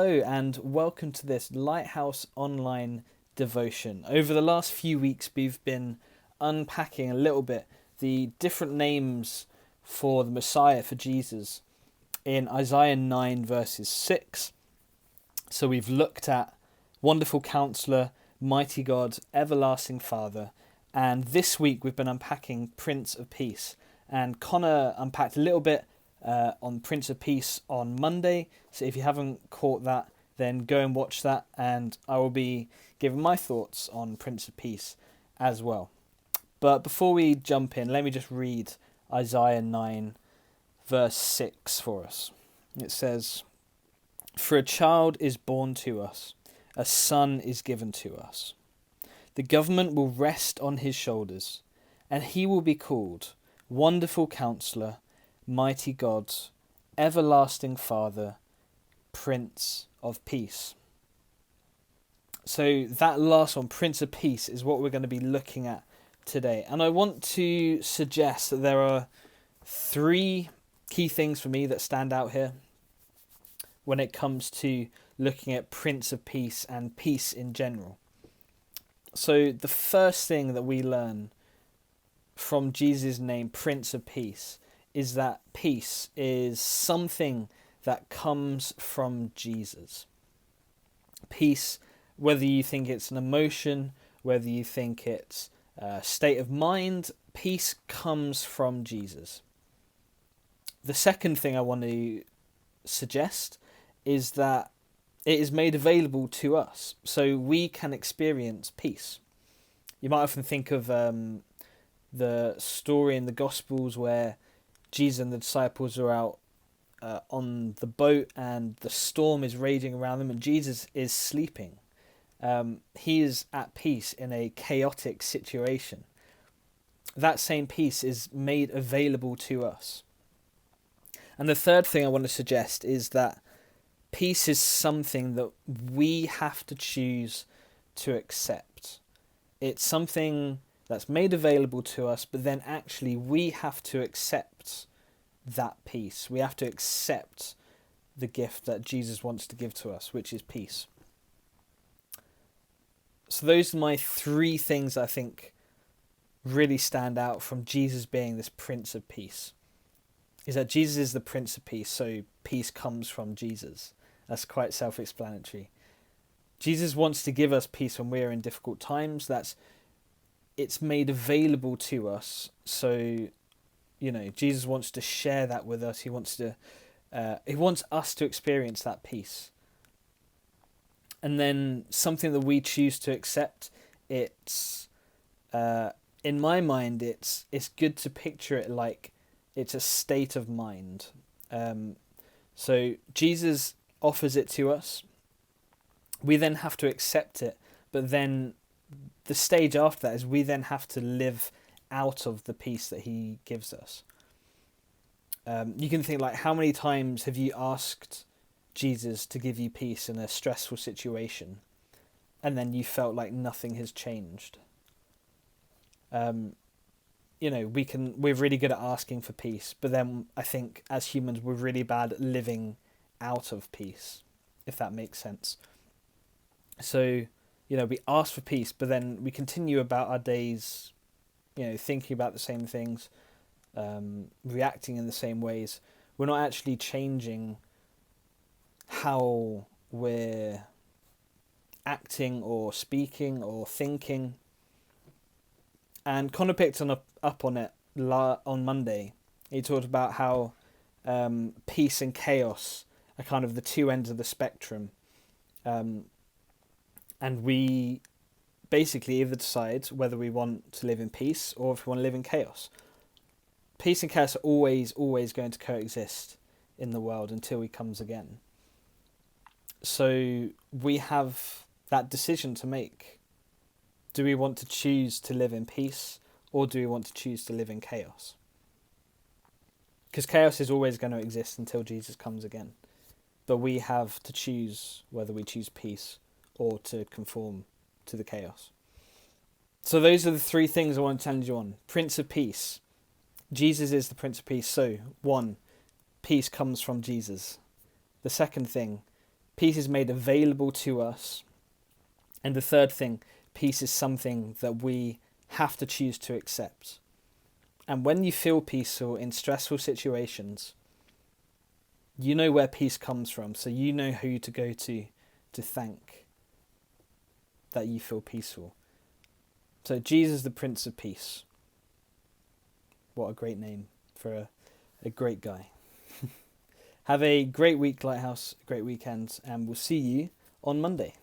Hello and welcome to this Lighthouse online devotion. Over the last few weeks we've been unpacking a little bit the different names for the Messiah, for Jesus, in Isaiah 9 verses 6. So we've looked at Wonderful Counselor, Mighty God, Everlasting Father, and this week we've been unpacking Prince of Peace. And Connor unpacked a little bit on Prince of Peace on Monday, so if you haven't caught that, then go and watch that, and I will be giving my thoughts on Prince of Peace as well. But before we jump in, let me just read Isaiah 9 verse 6 for us. It says, "For a child is born to us, a son is given to us. The government will rest on his shoulders, and he will be called Wonderful Counselor, Mighty God, Everlasting Father, Prince of Peace." So that last one, Prince of Peace, is what we're going to be looking at today. And I want to suggest that there are three key things for me that stand out here when it comes to looking at Prince of Peace and peace in general. So the first thing that we learn from Jesus' name, Prince of Peace, is that peace is something that comes from Jesus. Peace, whether you think it's an emotion, whether you think it's a state of mind, peace comes from Jesus. The second thing I want to suggest is that it is made available to us, so we can experience peace. You might often think of the story in the Gospels where Jesus and the disciples are out on the boat and the storm is raging around them and Jesus is sleeping. He is at peace in a chaotic situation. That same peace is made available to us. And the third thing I want to suggest is that peace is something that we have to choose to accept. It's something that's made available to us, but then actually we have to accept that peace. We have to accept the gift that Jesus wants to give to us, which is peace. So those are my three things I think really stand out from Jesus being this Prince of Peace. Is that Jesus is the Prince of Peace, so peace comes from Jesus. That's quite self-explanatory. Jesus wants to give us peace when we're in difficult times. It's made available to us. So, Jesus wants to share that with us. He wants us to experience that peace. And then something that we choose to accept, it's in my mind, it's good to picture it like it's a state of mind. So Jesus offers it to us. We then have to accept it, but then the stage after that is we then have to live out of the peace that he gives us. You can think, like, how many times have you asked Jesus to give you peace in a stressful situation and then you felt like nothing has changed? We're really good at asking for peace, but then I think as humans we're really bad at living out of peace, if that makes sense. So, we ask for peace, but then we continue about our days, thinking about the same things, reacting in the same ways. We're not actually changing how we're acting or speaking or thinking. And Connor picked up on it on Monday. He talked about how peace and chaos are kind of the two ends of the spectrum. And we basically either decide whether we want to live in peace or if we want to live in chaos. Peace and chaos are always going to coexist in the world until he comes again. So we have that decision to make. Do we want to choose to live in peace, or do we want to choose to live in chaos? Because chaos is always going to exist until Jesus comes again. But we have to choose whether we choose peace or to conform to the chaos. So those are the three things I want to challenge you on. Prince of Peace. Jesus is the Prince of Peace. So, 1, peace comes from Jesus. The second thing, Peace is made available to us. And the third thing, peace is something that we have to choose to accept. And when you feel peaceful in stressful situations, you know where peace comes from. So you know who to go to thank that you feel peaceful. So Jesus, the Prince of Peace. What a great name for a great guy. Have a great week, Lighthouse, a great weekend, and we'll see you on Monday.